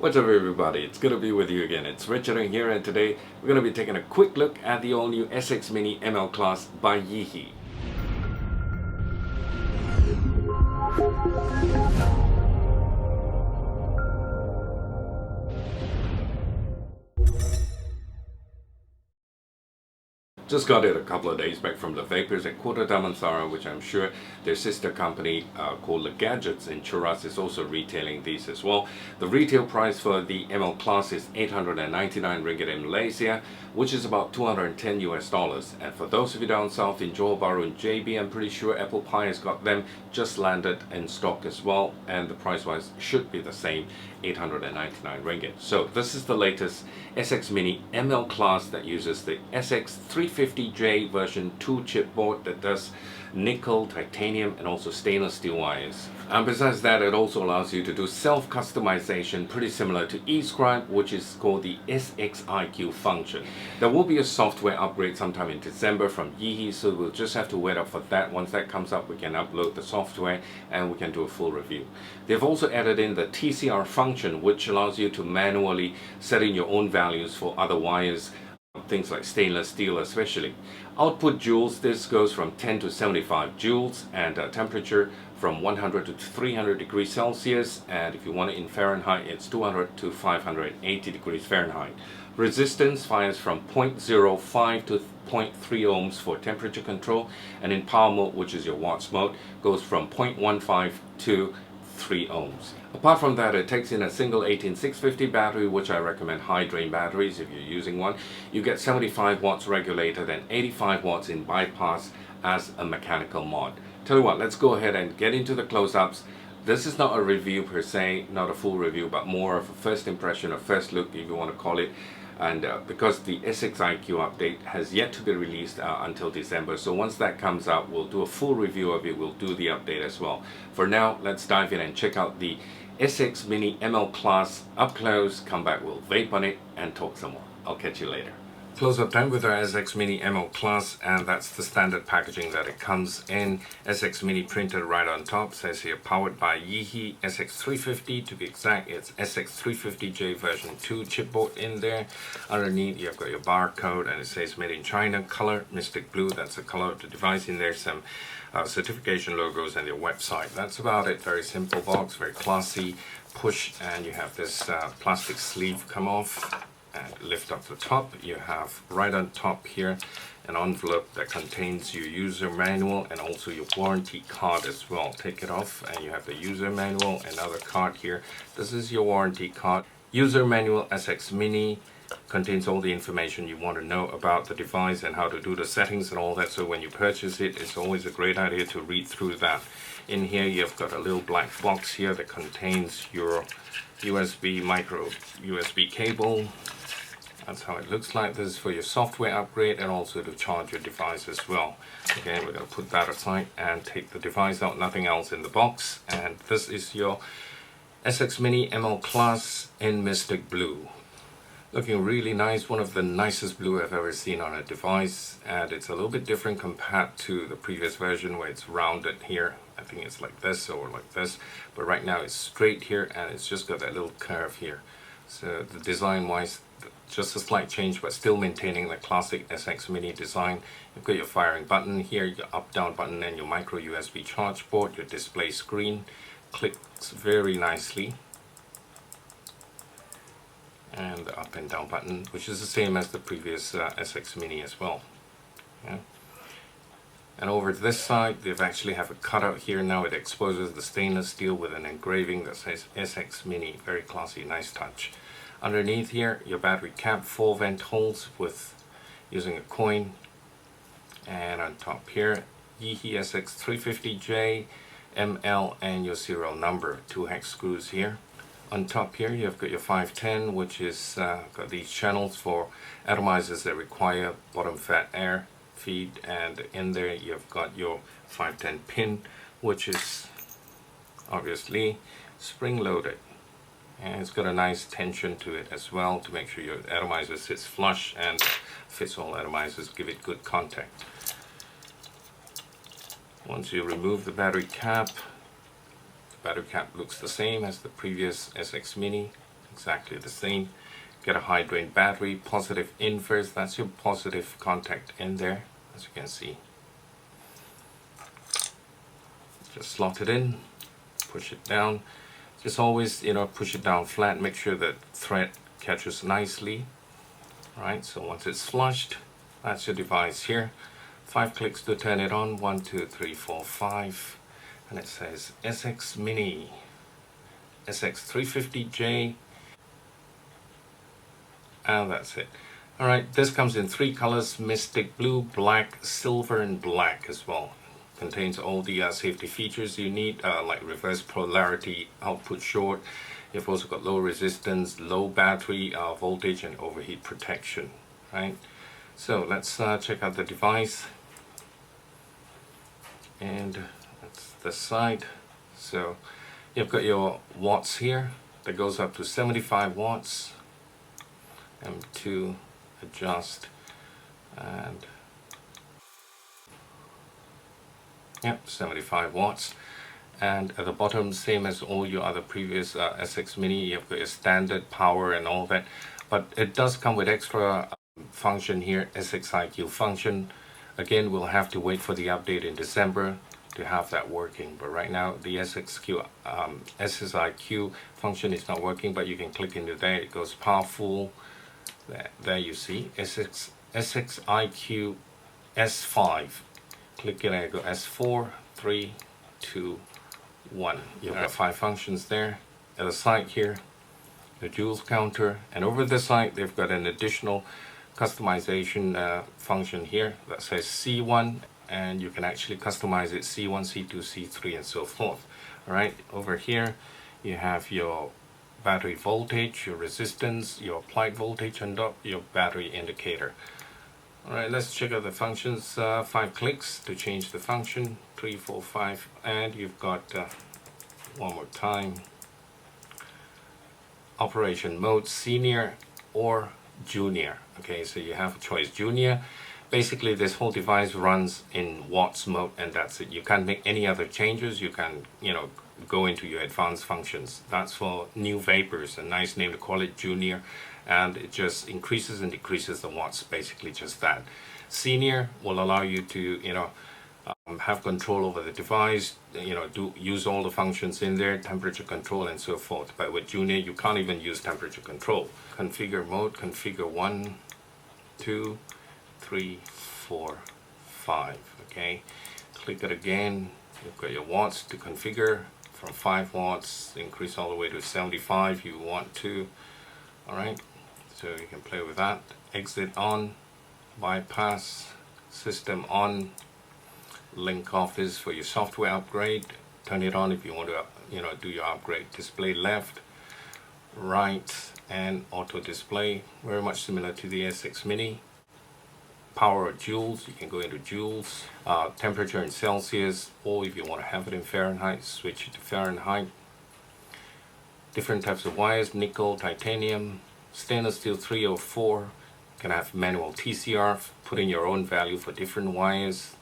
What's up everybody, it's good to be with you again. It's Richard here, and today we're going to be taking a quick look at the all-new SX Mini ML class by YiHi. Just got it a couple of days back from the Vapors at Kota Damansara, which I'm sure their sister company called The Gadgets in Cheras is also retailing these as well. The retail price for the ML class is 899 ringgit in Malaysia, which is about $210 US. And for those of you down south in Johor Bahru and JB, I'm pretty sure Apple Pie has got them just landed in stock as well, and the price wise should be the same, 899 ringgit. So this is the latest SX Mini ML class that uses the SX350J version 2 chipboard that does nickel, titanium and also stainless steel wires. And besides that, it also allows you to do self-customization pretty similar to eScribe, which is called the SXi-Q function. There will be a software upgrade sometime in December from YiHi, so we'll just have to wait up for that. Once that comes up, we can upload the software and we can do a full review. They've also added in the TCR function, which allows you to manually set in your own values for other wires, things like stainless steel especially. Output joules, this goes from 10 to 75 joules, and temperature from 100 to 300 degrees Celsius, and if you want it in Fahrenheit, it's 200 to 580 degrees Fahrenheit. Resistance fires from 0.05 to 0.3 ohms for temperature control, and in power mode, which is your watts mode, goes from 0.15 to 3 ohms. Apart from that, it takes in a single 18650 battery, which I recommend high drain batteries if you're using one. You get 75 watts regulated and 85 watts in bypass as a mechanical mod. Tell you what, let's go ahead and get into the close-ups. This is not a review per se, not a full review, but more of a first impression, a first look if you want to call it. And because the SXi-Q update has yet to be released until December, so once that comes out, we'll do a full review of it. We'll do the update as well. For now, let's dive in and check out the SX Mini ML class up close, come back, we'll vape on it and talk some more. I'll catch you later. Close-up time with our SX Mini ML class, and that's the standard packaging that it comes in. SX Mini printed right on top, says here powered by YiHi SX350, to be exact. It's SX350J version 2 chipboard in there. Underneath you've got your barcode and it says made in China, color Mystic Blue, that's the color of the device. In there some certification logos and your website. That's about it. Very simple box, very classy. Push, and you have this plastic sleeve come off and lift up the top. You have right on top here an envelope that contains your user manual and also your warranty card as well. Take it off and you have the user manual, another card here. This is your warranty card. User manual SX Mini contains all the information you want to know about the device and how to do the settings and all that, so when you purchase it, it's always a great idea to read through that. In here you've got a little black box here that contains your USB micro USB cable. That's how it looks like. This is for your software upgrade and also to charge your device as well. Okay, we're going to put that aside and take the device out, nothing else in the box. And this is your SX Mini ML class in Mystic Blue. Looking really nice, one of the nicest blue I've ever seen on a device, and it's a little bit different compared to the previous version where it's rounded here. I think it's like this or like this, but right now it's straight here and it's just got that little curve here. So the design wise, just a slight change, but still maintaining the classic SX Mini design. You've got your firing button here, your up down button, and your micro USB charge port. Your display screen clicks very nicely, and the up and down button, which is the same as the previous SX Mini as well. Yeah. And over this side, they've actually have a cutout here. Now it exposes the stainless steel with an engraving that says SX Mini. Very classy, nice touch. Underneath here, your battery cap, 4 vent holes with using a coin. And on top here, YiHi SX350J, ML, and your serial number. 2 hex screws here. On top here, you've got your 510, which is got these channels for atomizers that require bottom fed air feed, and in there you've got your 510 pin, which is obviously spring loaded, and it's got a nice tension to it as well to make sure your atomizer sits flush and fits all atomizers, give it good contact. Once you remove the battery cap looks the same as the previous SX Mini. exactly the same. Get a high drain battery, positive in first, that's your positive contact in there, as you can see. Just slot it in, push it down. Just always, push it down flat, make sure that thread catches nicely. Alright, so once it's flushed, that's your device here. 5 clicks to turn it on, 1, 2, 3, 4, 5. And it says SX Mini SX350J, and that's it. Alright, this comes in 3 colors: Mystic Blue, Black, Silver, and Black as well. Contains all the safety features you need, like reverse polarity, output short. You've also got low resistance, low battery voltage, and overheat protection. Right. So let's check out the device. And that's the side. So you've got your watts here that goes up to 75 watts. M2 adjust, and yep, 75 watts. And at the bottom, same as all your other previous SX Mini, you've got your standard power and all that, but it does come with extra function here, SXi-Q function. Again, we'll have to wait for the update in December to have that working, but right now the SXi-Q function is not working, but you can click into there, it goes powerful. There you see SXi-Q S5. Click it and go S4, 3, 2, 1. You've got 5 functions there. At the side here, the Joules counter, and over the side they've got an additional customization function here that says C1, and you can actually customize it C1, C2, C3, and so forth. Alright, over here you have your battery voltage, your resistance, your applied voltage, and your battery indicator. Alright, let's check out the functions. 5 clicks to change the function, 3, 4, 5, and you've got one more time, operation mode, senior or junior. Okay, so you have a choice, junior. Basically this whole device runs in watts mode, and that's it. You can't make any other changes. You can, go into your advanced functions. That's for new vapors, a nice name to call it, junior, and it just increases and decreases the watts, basically just that. Senior will allow you to have control over the device, use all the functions in there, temperature control and so forth. But with junior you can't even use temperature control. Configure mode, configure 1, 2, 3, 4, 5. Okay, click it again. You've got your watts to configure from 5 watts, increase all the way to 75 if you want to. Alright, so you can play with that. Exit on, bypass, system on, link office for your software upgrade. Turn it on if you want to do your upgrade. Display left, right, and auto display, very much similar to the SX Mini. Power of Joules, you can go into Joules. Temperature in Celsius, or if you want to have it in Fahrenheit, switch it to Fahrenheit. Different types of wires, nickel, titanium, stainless steel 304. You can have manual TCR, put in your own value for different wires.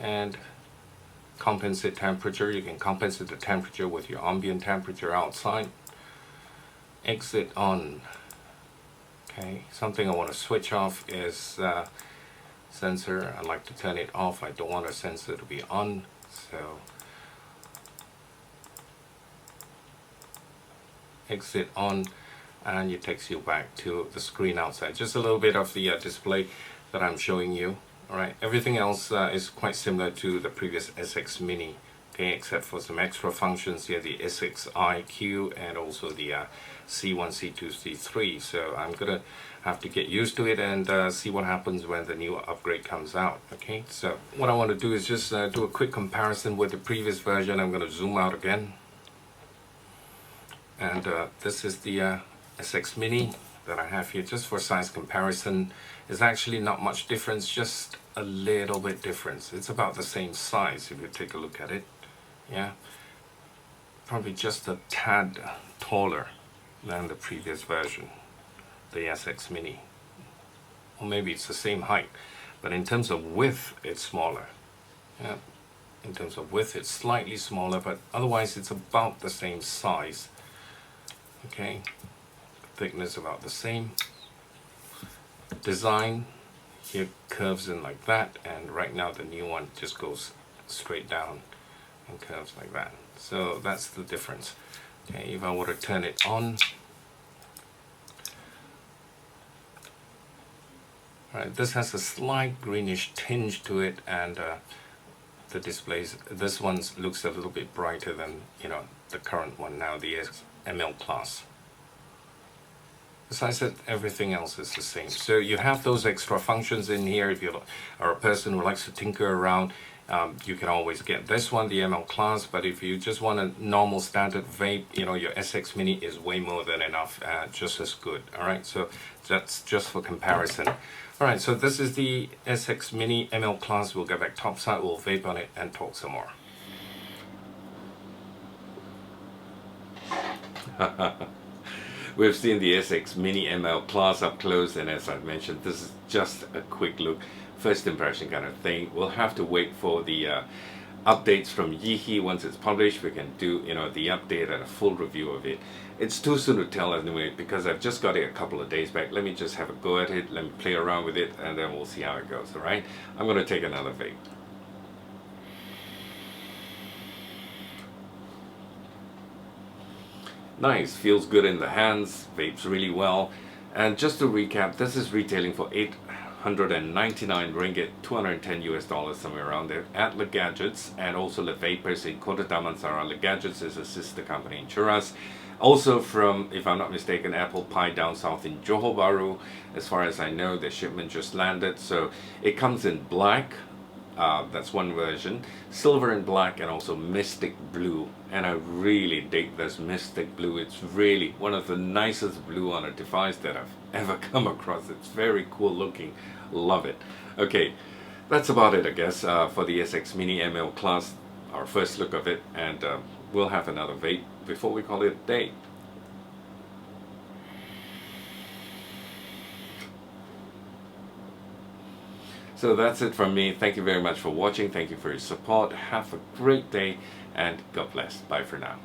And compensate temperature, you can compensate the temperature with your ambient temperature outside. Exit on. Okay, something I want to switch off is sensor. I like to turn it off. I don't want a sensor to be on, so exit on, and it takes you back to the screen outside. Just a little bit of the display that I'm showing you. Alright, everything else is quite similar to the previous SX Mini, okay, except for some extra functions here, the SXi-Q and also the C1, C2, C3. So I'm gonna have to get used to it and see what happens when the new upgrade comes out. Okay, so what I want to do is just do a quick comparison with the previous version. I'm going to zoom out again, and this is the SX Mini that I have here just for size comparison. There's actually not much difference, just a little bit difference. It's about the same size if you take a look at it. Yeah, probably just a tad taller than the previous version, the SX Mini, or maybe it's the same height, but in terms of width it's smaller. Yeah, in terms of width it's slightly smaller, but otherwise it's about the same size. Okay, thickness about the same. Design here curves in like that, and right now the new one just goes straight down and curves like that. So that's the difference. Okay, if I were to turn it on, right, this has a slight greenish tinge to it, and the displays, this one looks a little bit brighter than, you know, the current one now, the ML class. As I said, everything else is the same. So you have those extra functions in here. If you are a person who likes to tinker around, you can always get this one, the ML class. But if you just want a normal standard vape, you know, your SX Mini is way more than enough, just as good. All right, so that's just for comparison. All right, so this is the SX Mini ML class. We'll go back topside, we'll vape on it and talk some more. We've seen the SX Mini ML class up close, and as I mentioned, this is just a quick look, first impression kind of thing. We'll have to wait for the updates from YiHi. Once it's published, we can do, you know, the update and a full review of it. It's too soon to tell anyway, because I've just got it a couple of days back. Let me just have a go at it, let me play around with it, and then we'll see how it goes. All right, I'm going to take another vape. Nice, feels good in the hands, vapes really well. And just to recap, this is retailing for 899 ringgit, 210 US dollars, somewhere around there, at Le Gadgets, and also Le Vapors in Kota Damansara. Le Gadgets is a sister company in Churas. Also from, if I'm not mistaken, Apple Pie down south in Johor Bahru. As far as I know, the shipment just landed. So it comes in black. That's one version, silver and black, and also mystic blue, and I really dig this mystic blue. It's really one of the nicest blue on a device that I've ever come across. It's very cool looking, love it. Okay, that's about it, I guess, for the SX Mini ML class, our first look of it, and we'll have another vape before we call it a day. So that's it from me. Thank you very much for watching. Thank you for your support. Have a great day, and God bless. Bye for now.